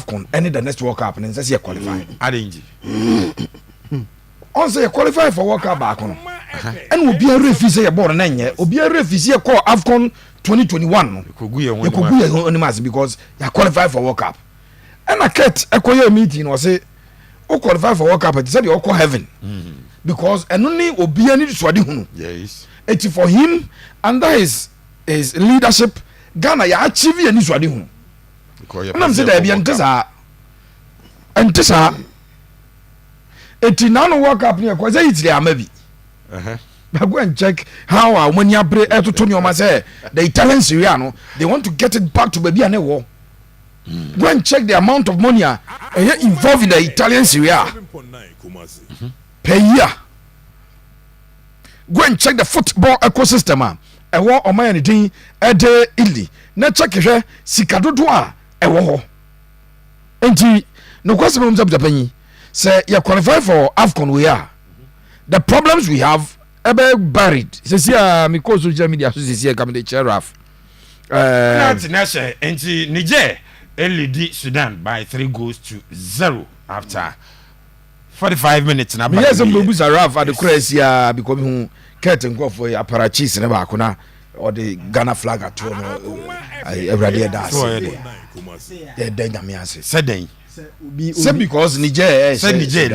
Afcon any the next World Cup and say you qualify. Arrange. On say you qualify for World Cup back on. And will be a referee say born nine will be a referee call Afcon 2021. You could be anonymous because you qualify for World Cup. And I kept a quiet meeting or say, "Oh, qualify for World Cup." It said you call heaven because and only will be any swadi. Yes. It's for him under his leadership. Ghana ya achieve any swadi. And I'm saying there be antisa, It now World Cup near because it's there maybe. But go and check how when you break to Tony say the Italian Syriano they want to get it back to baby and war. Go and check the amount of money involved in the Italian Syria per year. Go and check the football ecosystem. A war on my anything a day illy. Na check here sikadodo a ewo ho. Enti no question from Japan say you qualify for Afcon we are. The problems we have buried. Say me cause social media so say come the chair of enti Niger lead Sudan by 3-0 after 45 minutes na ba. Yes, Mbubusa Raf at the Croatia because who curtain go for apparachis na ba kuna or the Ghana flag at home everybody does. They danger me as say den. Say because Niger say Niger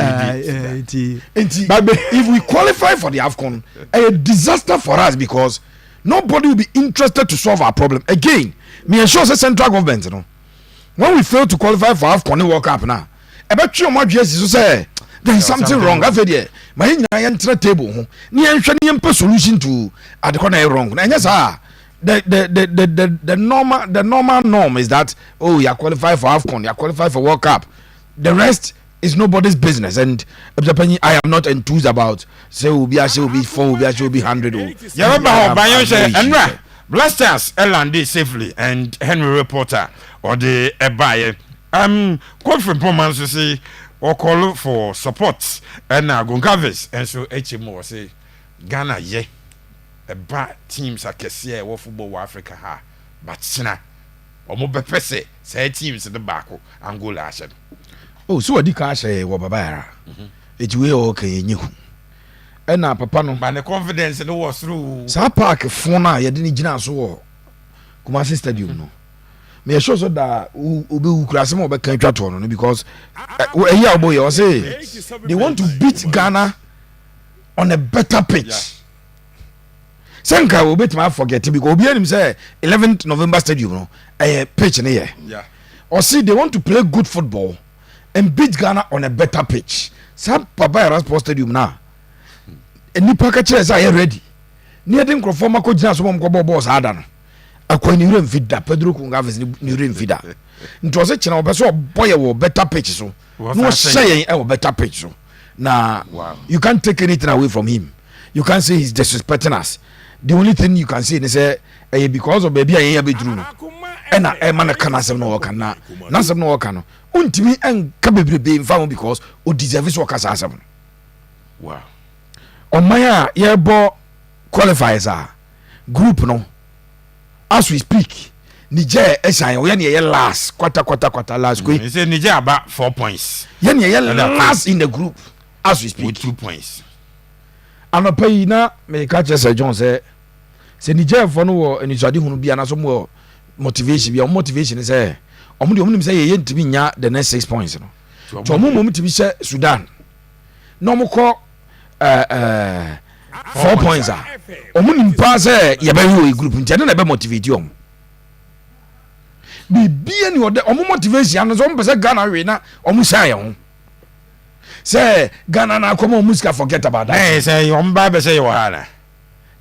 but if we qualify for the Afcon a disaster for us because nobody will be interested to solve our problem again. Me ensure say central government no when we fail to qualify for Afcon World Cup now about you my so say there's something wrong after there my enter table ho ni enhwe ni solution to at the corner wrong na yes the normal norm is that oh you are qualified for Afcon, you are qualified for World Cup, the rest is nobody's business. And I am not enthused about say will be 4 will be 100 yeah remember Blasters landed safely and Henry Reporter or the buyer call for performance to say or call for support and Goncalves and so HMO say Ghana yeah bad teams are kesiye wo football wa Africa ha but sina omo bepese say teams the back Angola ashe oh so odi ka ashe wo baba yara ejiwe o kan yenyu e na papa no but the confidence no was through sa park fun na ye de ni gina so wo Kumasi stadium no me sure so that obi ukurase mo be kan twa to no because here boy you say they want to beat Ghana on a better pitch. Senka will bet my forget because obi anim say 11th November stadium no pitch in here. Yeah. Or see they want to play good football and beat Ghana on a better pitch. Some Papa Sports Stadium now. And ni paka chairs are ready. Near them conform ko jina so mko boss adan. Akwa ni rem vida Pedro Goncalves ni rem vida. Nto se china obeso boy wo better pitch so. No say e better pitch so. Now you can't take anything away from him. You can't say he's disrespecting us. The only thing you can say is because of baby I be drew. And I man can asem no work na. Nasem no work no. Untimi en ka bebrebe mfa because o deserve so work asem. Wow. On my year bo qualifiers are group no. As we speak, Niger esan we na last quarter last week. Say Niger about 4 points. Ye na last in the group as we speak with 2 points. Anopai na me ka Chester John say Niger for no wo enisuade hunu bia na so mo motivation bia motivation say omo de omo nim say ye ntimi nya the next 6 points no to omo mo ntimi say Sudan no mo ko 4 points a omo nim pa say ye ba wi group ntia na be motivate omo bibia ni omo motivation na so mo pese Ghana we na omo say ho say Ghana na come on music forget about that. Hey, say on Bible say you are.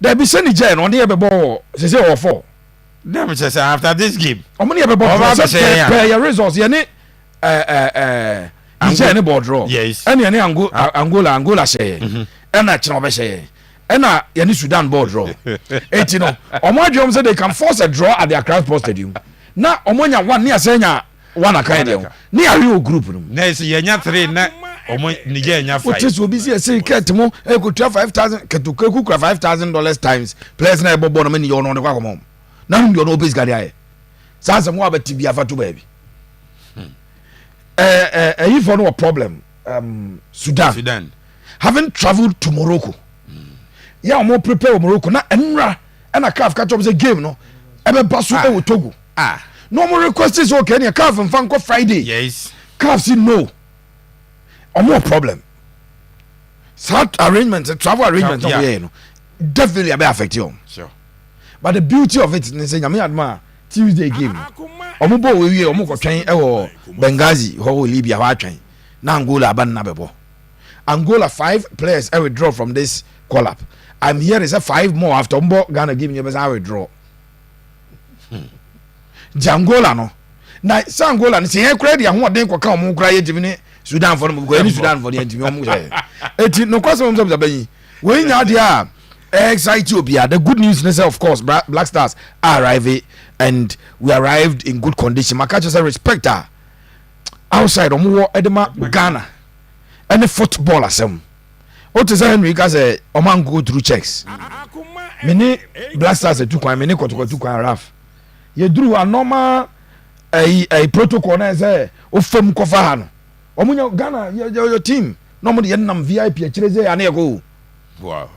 There be send Niger on the ball. Say or 4. Them say after this game. Omoni be ball. Say your results. You need Niger any ball draw. Yes. Any Angola say. And na chino be say. And na you Sudan ball draw. Et you know. Omo say they can force a draw at the Accra Sports Stadium. Na omonya one near saying one akaye there. Ni a real group no. Na say you nya 3 na omo Niger nya 5. What is obi say ket mo e go 5,000 ketu kura $5,000 times players na e bobo no me ni yo no kwa kom. Na hu yo no basically aye. Sansa mo abati bia fa to baby. if no problem Sudan having traveled to Morocco yeah more prepare Morocco na enra and a calf catch up the game no ebe basu e with Togo no more request is okay and calf and fan Friday yes calf say no or more problem such arrangements travel arrangements yeah. No definitely be affect you sure but the beauty of it is say nyame adma Tuesday game omo bo we wie omo ko twen e wo Benghazi ho Libya ho atwen na Angola aban na bebo Angola 5 players I withdraw from this call up. I'm here is a 5 more after Umbo Ghana giving you I withdraw. Jangola no. Na Angola ni say credit and what den ko ka omo kra ye jimini Sudan for no go Sudan for the jimi omo say. Eti no kwase omo say bayi. We nya dia Ethiopia. The good news is of course Black Stars are arriving and we arrived in good condition. Makacha say respect her. Outside omo edema Ghana. Any football asem. What is Henry ka say oman go through checks. Many Black Stars two kwan many kotokotu kwan raf. Ye drew a normal a protocol na say o fam kofa ha no. Omunya Ghana your team normally ye nam VIP akire say ya na go. Wow.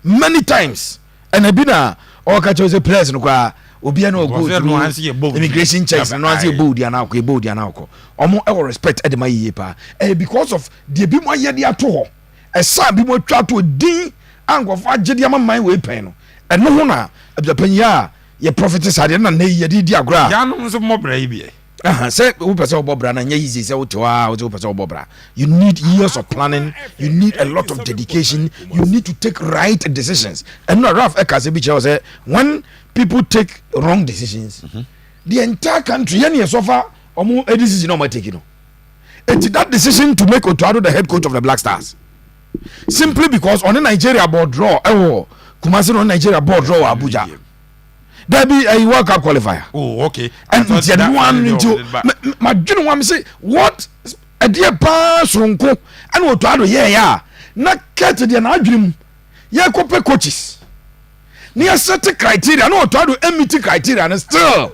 Many times and e bi na o ka chose players no kwa obi na go through immigration checks no answer bold ya na ko omo e respect e de ma yiye pa because of the bi mo ye de ato ho e sa bi mo twa to din angofo agede ama man we pen no e no ho na abapanya ye prophet sade na na ye di agora ya no so mo bra yi bi say who person obobra na nya easy say wotewa who person obobra you need years of planning you need a lot of dedication you need to take right decisions and no Raf Ekase bi say when people take wrong decisions the entire country any suffer omo a decision no ma take no it's that decision to make Otuado the head coach of the Black Stars simply because on the Nigeria board draw Kumasi on Nigeria board draw Abuja there be a World Cup qualifier. Oh, okay. And the one into my junior one say what a dear pass runko and what to do yeah not cat the dream yeah couple coaches near certain criteria no to do MT criteria and still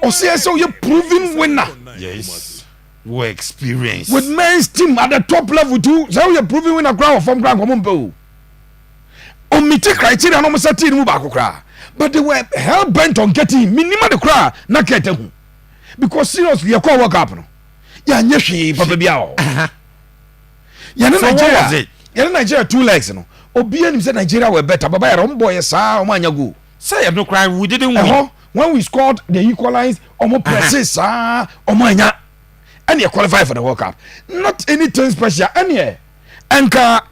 or say so you're proving winner. Yes. Who experience with men's team at the top level too so you're proving winner ground from ground come omiti criteria no must team back kra but they were hell bent on getting minimum the cry na get hu because seriously you call World Cup no ya nyehwe papa bia o ya na Nigeria 2 legs no obi anim say Nigeria were better baba ya romboy sa o manya go say you no cry we didn't win when we scored the equalize omo presses sa o manya and you qualify for the World Cup not anything special any enka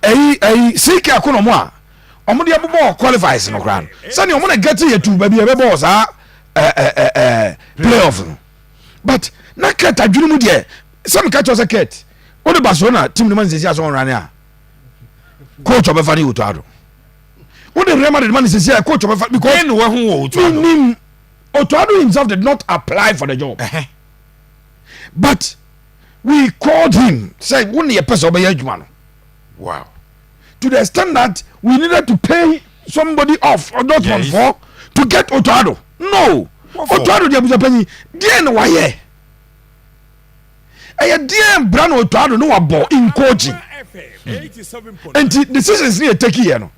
sike akono mo a omo de abbo qualifies no kran sani omo na get ye tu ba bi e be boss playoff no but na ket adwunu mu de some catch us a ket o de Barcelona team no man sesi aso ran a coach obefa ni Otuado o de Real Madrid man sesi a coach obefa because no hu Otuado Otuado himself did not apply for the job but we called him say won ye person obeya adwuma no wow to the extent that we needed to pay somebody off or not one for to get Otuado. No. Otuado dia buza penny. Dia no waye. Aya dia brand Otuado no wabo in coaching. And the decisions need take here no.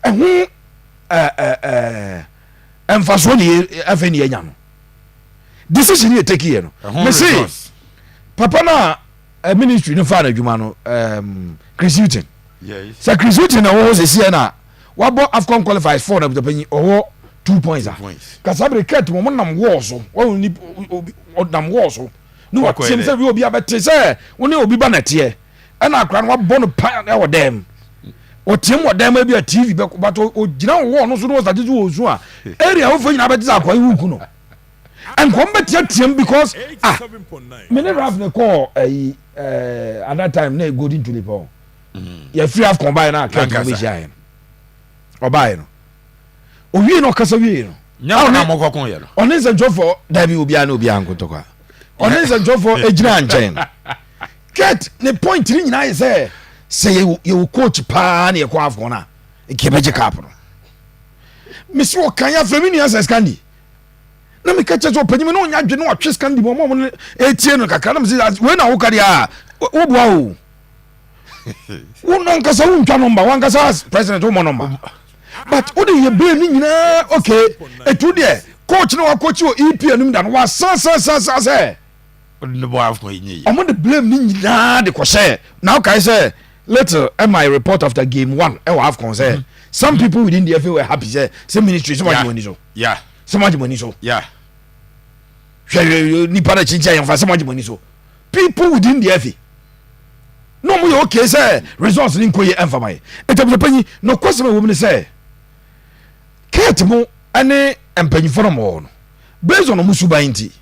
And who emphasize ni afeni enya no. Decision need take here no. Me say papa na ministry no fa na adwuma no Chris Hutton. Yes. So Chris Hutton na wo se sie na wabo Afcon qualifies for na butopanyi owo 2 points ah. Kasabre ket mo nam wo so. Wo ni nam wo so. No what say we obi abete say wo ne obi ba na tie. E na akra no wabo no pa e wo dem. O tim wo dem bi a TV be but o gina wo no so no start to wo so a. Area wo fo nyina be tsa akwa hu ku no. And come better team because many Raf ne call at that time na go into the ball. You free have combine na can be shine. Obai no. Owie no kasa wie no. Nya na mo kokon ye no. Oni se jofo da bi obi ana obi ankotokwa. Oni se jofo ejina nchen. Get the point ni nyina say you coach pa na ye kwa Afcon na. E kebeje cap no. Misi wo kan ya fami ni answer scandi. na me catch so panyi me no nya dwe no atwe scan di mo mo etie no kakra na me say we na wo kare a wo boa o wo no nkasa wo ntwa number wan kasa president wo mo number but wo de ye blame ni nyina okay etu de coach no wa coach o EP anum da no wa sa say the boy Afcon yi omo de blame ni nyina de ko say now kai say later my report after game 1 e wa Afcon say some people within the FA were happy say ministry so much money so yeah so much money so yeah ni para chincha yan fa so much money so people within the FA no mo okay say results ni nkoye emfa mai etabso panyi no kwasema wo me say ket mo ane empanyi for mo no based on musuba inti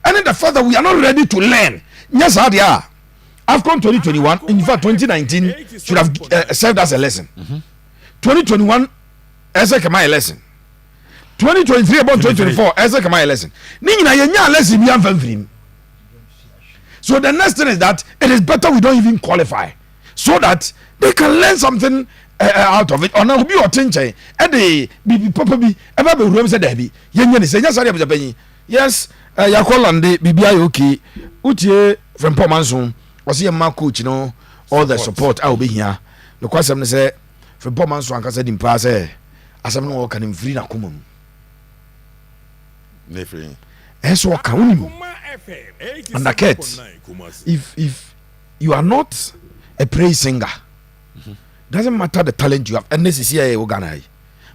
and the fact that we are not ready to learn yes how they are Afcon 2021 in fact 2019 should have served as a lesson 2021 as a lesson 2023 about 2024 as a lesson ni nyina yenya lesson bi amfa mfirim. So the next thing is that it is better we don't even qualify so that they can learn something out of it. Or now be or tinche and they be papa be ever be room said be yenye ni say yes sorry be yes yakolande bibia okay utie from Pomanson or see my coach no all the support I will be here the question say from Pomanson and kasa dimpa say asem no kan im free na komam ne free eso ka unim and the cat if you are not a praise singer doesn't matter the talent you have and this is here Ghana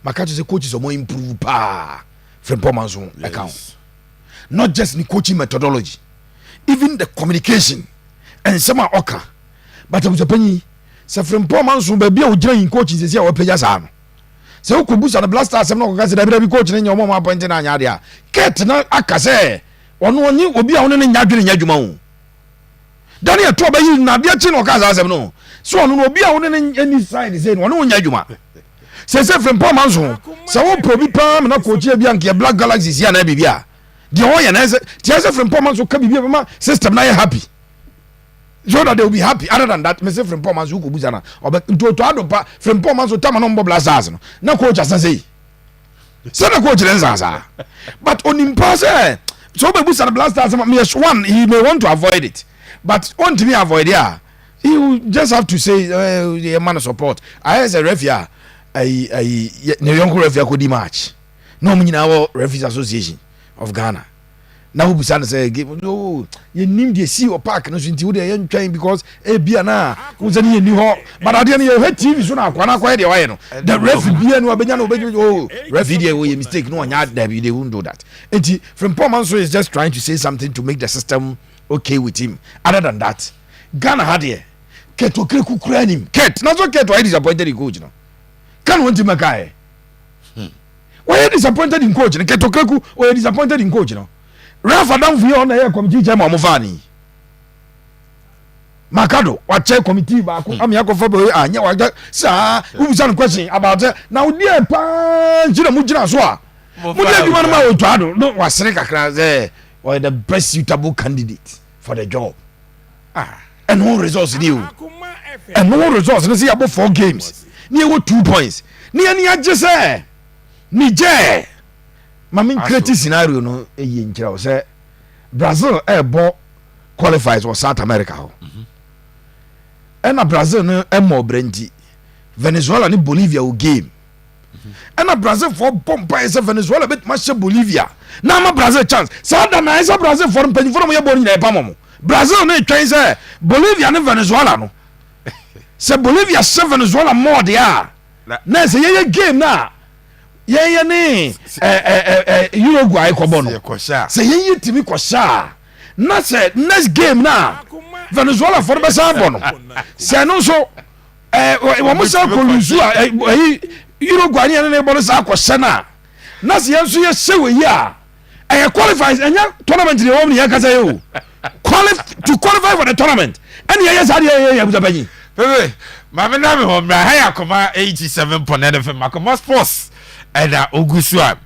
my catch say coaches are more improve pa from Pomanson account not just the coaching methodology even the communication and some are okay but I was a penny say from Pomanson be o gina coaching say we payasa no say o kubusa the blasters am no ka say be coach na your mom appoint na anya dia ket na aka say ono onyi obi a ono ne nyadwene nyadwuma o Daniel to ba yi na dia chi no ka say no so ono obi a ono ne any side say ono nyadwuma say from Pomanson say wo probi pam na coach e bia nke Black Galaxy sia na bibia the whole na say from Pomanson ka bibia ma system na happy so that they will be happy. Other than that, me say from Pomanson who kubuza na obe to adopa from Pomanson tama no mbobla stars no na coach asan say na coach lenza but onimpa say so be busa na blasters me one he may want to avoid it but on to me avoid it he will just have to say the man of support I as a referee ne yonko referee ko di match no me nyina wo referees association of Ghana na who busa na say no you nim dey see or park no so nti wo dey yan twan because e bia na wo say ni ho but ade na you hate TV so na akwa na kwa dey why no the referee bia no obenya no obenya oh referee dey we mistake no anya that they won't do that nti from Pomanson is just trying to say something to make the system okay with him other than that Ghana had here ket okre kukura nim ket na so ket why disappointed in coach no can want to make why disappointed in coach no ket okre ku why disappointed in coach no Rafa dan fi on na committee chairman mo fani Makado wa chair committee ba ko am yakofa be anya wa sa who be question about now there pa jina mu jina so a mu dey man ma o twado no wa sere kakra say or the best suitable candidate for the job and no results deal and no results no see about 4 games ni e 2 points ni ani age say ni je Mamin create scenario no eyi nkira o say Brazil bo qualifies for South America ho. Brazil no mo brandi Venezuela ni Bolivia o game. Brazil for pompa say Venezuela bet match Bolivia. Na ma Brazil chance. Sa da na isa Brazil for mpanyi for mo ye boni na e pammo. Brazil no twen say Bolivia ni Venezuela no. Say Bolivia se Venezuela more there. Na say ye game na ye ne Uruguay ko bono say ye timi ko sha na say next game na Venezuela for be sa bono say no so wo mo sa ko luzu Uruguay ne bono sa ko sha na say enso ye sewe yi a qualifies enya tournament ni wo ni ya kasa yo to qualify for the tournament and ye sa ye buzabanyi bebe mama na me ho mra ha yakoma 87.9 FM makoma sports and Ogusua